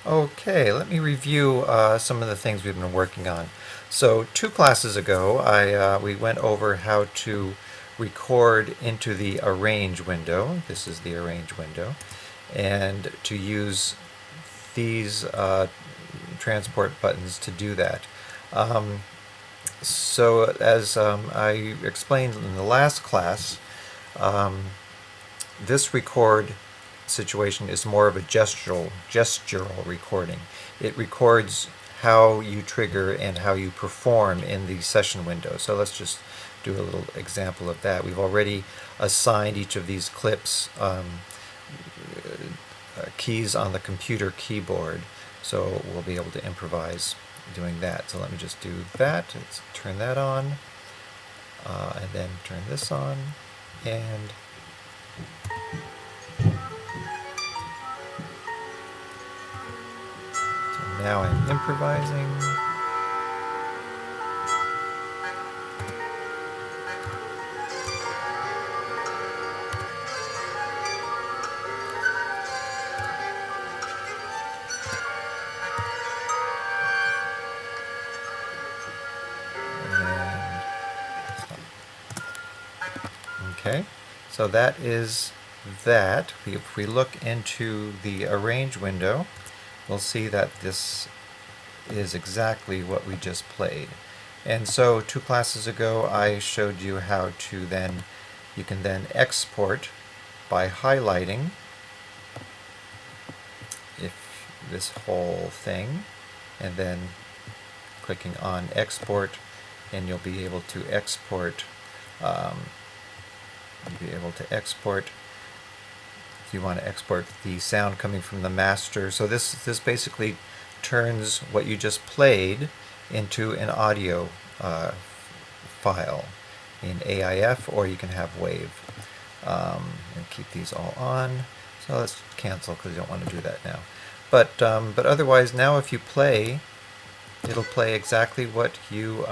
Okay, let me review some of the things we've been working on. So 2 classes ago, we went over how to record into the arrange window. This is the arrange window, and to use these transport buttons to do that. So as I explained in the last class, this record situation is more of a gestural recording. It records how you trigger and how you perform in the session window. So let's just do a little example of that. We've already assigned each of these clips keys on the computer keyboard, so we'll be able to improvise doing that. So let me just do that. Let's turn that on, and then turn this on, and so now I'm improvising. Okay, so that is that. If we look into the arrange window, we'll see that this is exactly what we just played. And so 2 classes ago I showed you how to then, you can then export by highlighting this whole thing and then clicking on export, and you'll be able to export if you want to export the sound coming from the master. So this basically turns what you just played into an audio file in AIF, or you can have WAV. And keep these all on. So let's cancel because you don't want to do that now. But otherwise, now if you play, it'll play exactly what you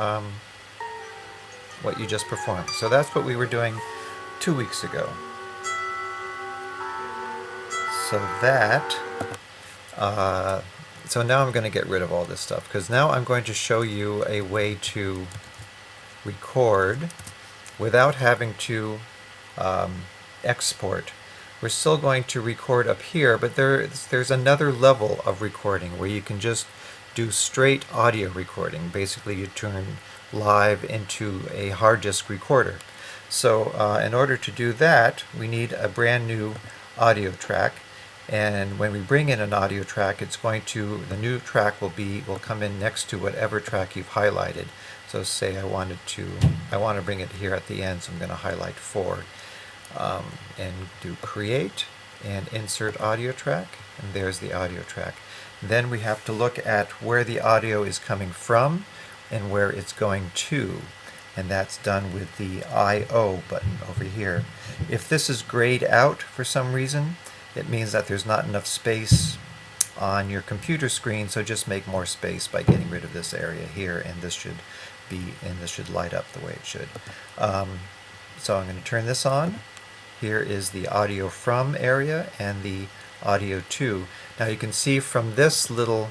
just performed. So that's what we were doing 2 weeks ago. So so now I'm going to get rid of all this stuff, because now I'm going to show you a way to record without having to export. We're still going to record up here, but there's another level of recording where you can just do straight audio recording. Basically, you turn live into a hard disk recorder. So in order to do that, we need a brand new audio track. And when we bring in an audio track, the new track will come in next to whatever track you've highlighted. So say I want to bring it here at the end, so I'm going to highlight 4 and do create and insert audio track, and there's the audio track. Then we have to look at where the audio is coming from and where it's going to, and that's done with the I/O button over here. If this is grayed out for some reason, it means that there's not enough space on your computer screen, so just make more space by getting rid of this area here, and this should light up the way it should. So I'm going to turn this on. Here is the audio from area and the audio to. Now you can see from this little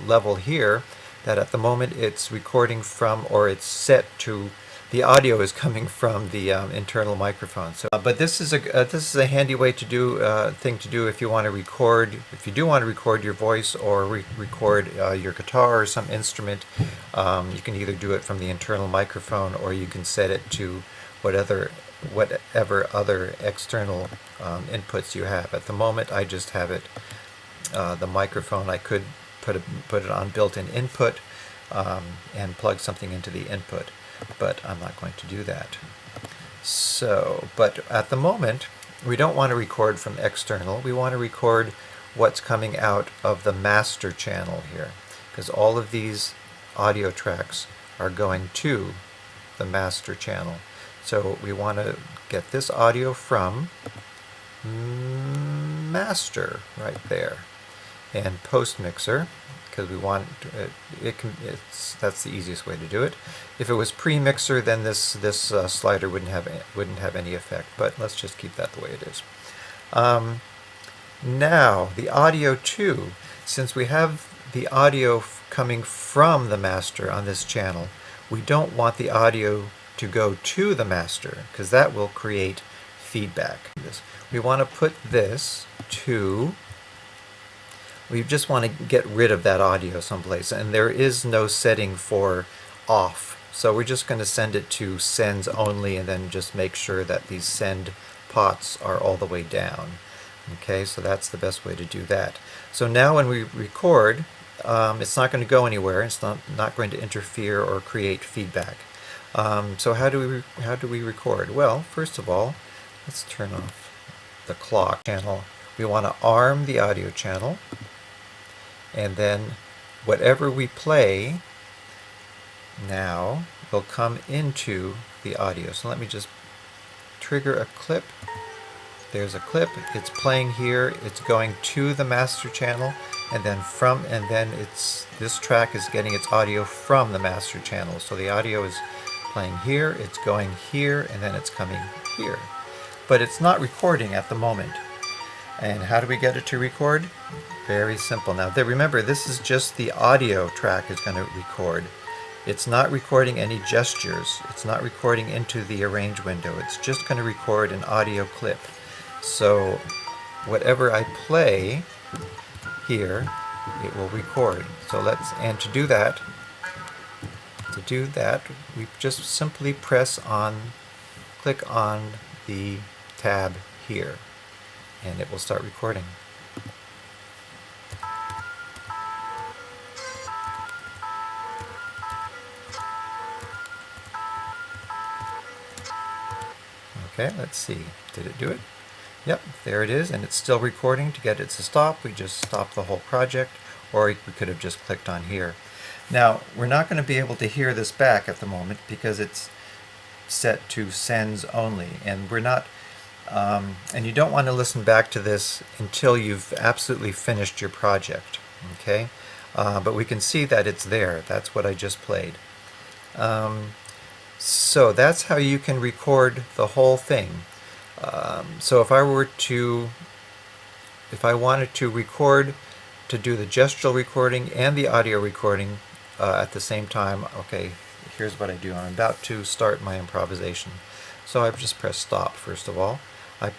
level here that at the moment it's recording from, or it's set to, the audio is coming from the internal microphone. So, but this is a handy way to do thing to do if you want to record. If you do want to record your voice or record your guitar or some instrument, you can either do it from the internal microphone, or you can set it to whatever other external inputs you have. At the moment, I just have it the microphone. I could put it on built-in input and plug something into the input, but I'm not going to do that. So, but at the moment, we don't want to record from external. We want to record what's coming out of the master channel here, because all of these audio tracks are going to the master channel. So we want to get this audio from master right there, and post mixer, because we want that's the easiest way to do it. If it was pre-mixer, then this slider wouldn't have any effect, but let's just keep that the way it is. Now the audio to. since we have the audio coming from the master on this channel, we don't want the audio to go to the master because that will create feedback. We want to put this to, we just want to get rid of that audio someplace, and there is no setting for off. So we're just going to send it to sends only, and then just make sure that these send pots are all the way down. Okay, so that's the best way to do that. So now when we record, it's not going to go anywhere. It's not going to interfere or create feedback. So how do we record? Well, first of all, let's turn off the clock channel. We want to arm the audio channel, and then whatever we play now will come into the audio. So let me just trigger a clip. There's a clip. It's playing here. It's going to the master channel, and then this track is getting its audio from the master channel. So the audio is playing here, it's going here, and then it's coming here. But it's not recording at the moment. And how do we get it to record? Very simple. Now remember, this is just the audio track is going to record. It's not recording any gestures. It's not recording into the arrange window. It's just going to record an audio clip. So whatever I play here, it will record. So to do that, we just simply click on the tab here, and it will start recording. Okay, let's see. Did it do it? Yep, there it is, and it's still recording. To get it to stop, we just stop the whole project, or we could have just clicked on here. Now, we're not going to be able to hear this back at the moment because it's set to sends only, and we're not, and you don't want to listen back to this until you've absolutely finished your project, okay? But we can see that it's there. That's what I just played. So that's how you can record the whole thing. So if I wanted to record, to do the gestural recording and the audio recording at the same time, okay, here's what I do. I'm about to start my improvisation. So I just press stop first of all. I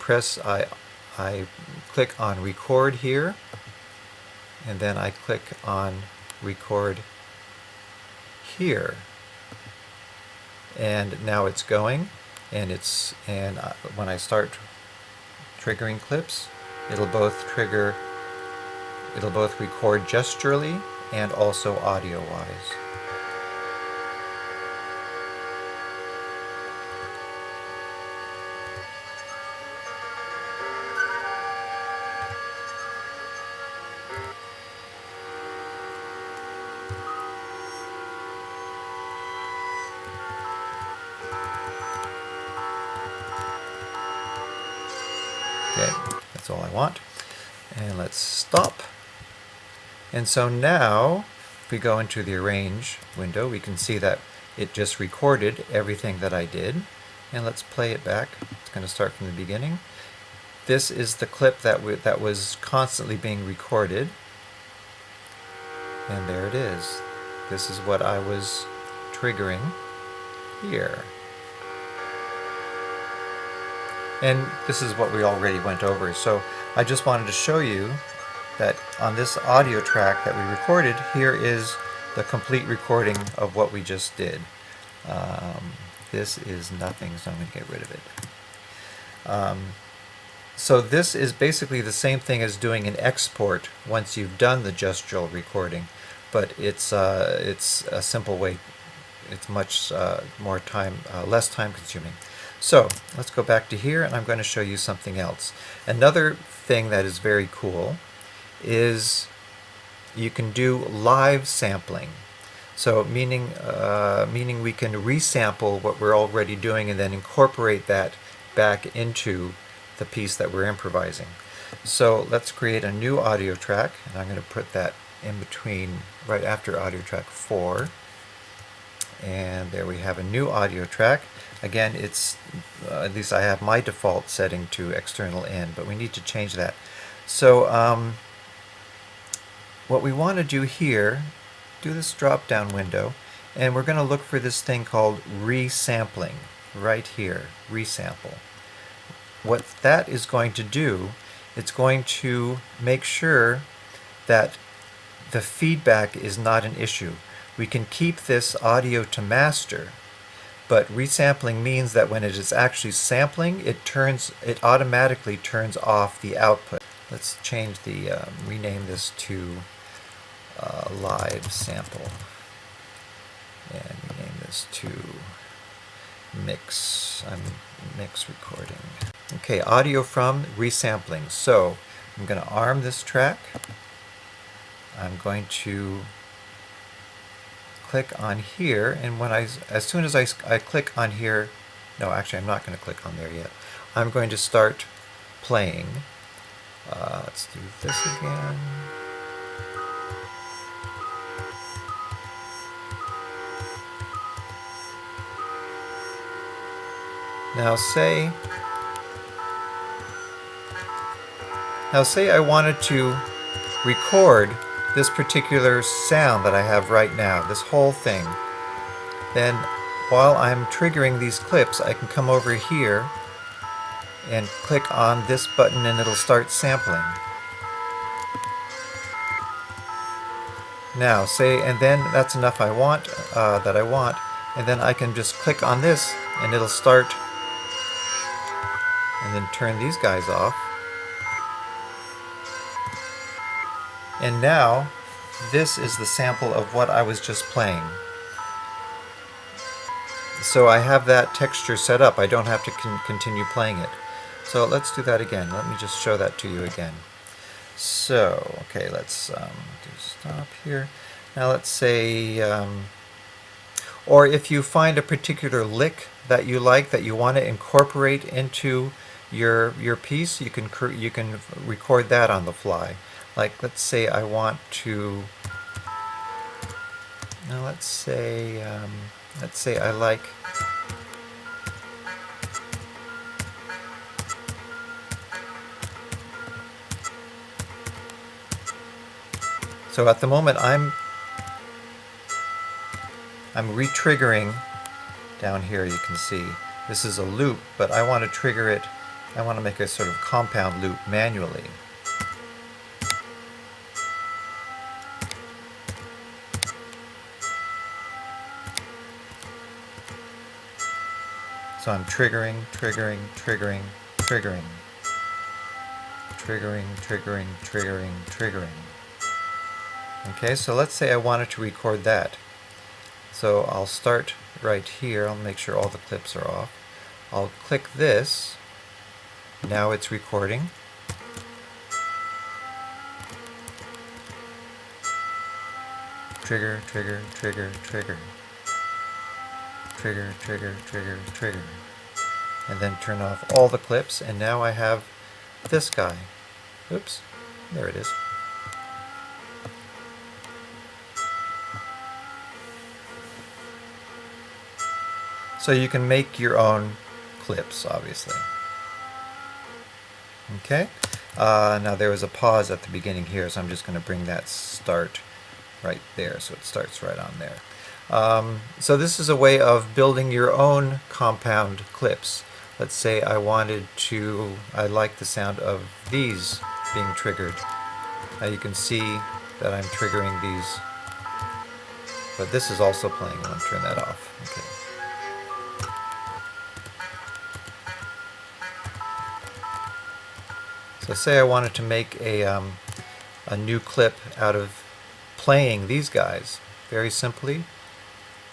click on record here, and then I click on record here. And now it's going, and when I start triggering clips, it'll both record gesturally and also audio-wise. Okay, that's all I want. And let's stop. And so now, if we go into the arrange window, we can see that it just recorded everything that I did. And let's play it back. It's going to start from the beginning. This is the clip that was constantly being recorded. And there it is. This is what I was triggering here. And this is what we already went over. So I just wanted to show you that on this audio track that we recorded, here is the complete recording of what we just did. This is nothing, so I'm going to get rid of it. So this is basically the same thing as doing an export once you've done the gestural recording, but it's a simple way. It's much less time consuming. So let's go back to here, and I'm going to show you something else. Another thing that is very cool is you can do live sampling. So meaning we can resample what we're already doing and then incorporate that back into the piece that we're improvising. So let's create a new audio track, and I'm going to put that in between, right after audio track 4. And there we have a new audio track. Again, it's at least I have my default setting to external in, but we need to change that. So what we want to do here, do this drop down window, and we're going to look for this thing called resampling right here, resample. What that is going to do, it's going to make sure that the feedback is not an issue. We can keep this audio to master, but resampling means that when it is actually sampling, it automatically turns off the output. Let's change the, rename this to live sample, and rename this to mix recording. Okay, audio from resampling. So I'm going to arm this track. I'm going to click on here, and as soon as I click on here, no, actually I'm not going to click on there yet. I'm going to start playing. Let's do this again. Now say I wanted to record this particular sound that I have right now, this whole thing. Then while I'm triggering these clips, I can come over here and click on this button and it'll start sampling. Now and then that's enough that I want, and then I can just click on this and it'll start, and then turn these guys off. And now this is the sample of what I was just playing. So I have that texture set up. I don't have to continue playing it. So let's do that again. Let me just show that to you again. So, okay, let's do stop here. Now let's say, or if you find a particular lick that you like, that you want to incorporate into your piece, you can record that on the fly. Like, let's say I want to, now let's say I like, so at the moment I'm re-triggering down here. You can see this is a loop, but I want to trigger it, I want to make a sort of compound loop manually. So I'm triggering, triggering, triggering, triggering, triggering, triggering, triggering, triggering. Okay, so let's say I wanted to record that. So I'll start right here. I'll make sure all the clips are off. I'll click this. Now it's recording. Trigger, trigger, trigger, trigger. Trigger, trigger, trigger, trigger. And then turn off all the clips, and now I have this guy. Oops, there it is. So you can make your own clips, obviously. Okay, now there was a pause at the beginning here, so I'm just going to bring that start right there, so it starts right on there. So this is a way of building your own compound clips. Let's say I like the sound of these being triggered. Now you can see that I'm triggering these, but this is also playing. I'm going to turn that off. Okay. So say I wanted to make a new clip out of playing these guys. Very simply,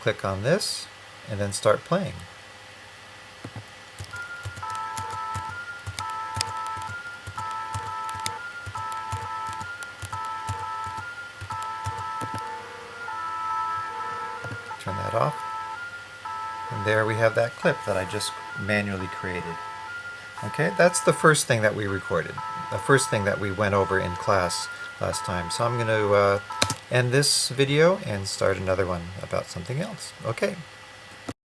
click on this and then start playing. Turn that off. And there we have that clip that I just manually created. Okay, that's the first thing that we recorded, the first thing that we went over in class last time. So I'm going to end this video and start another one about something else. Okay.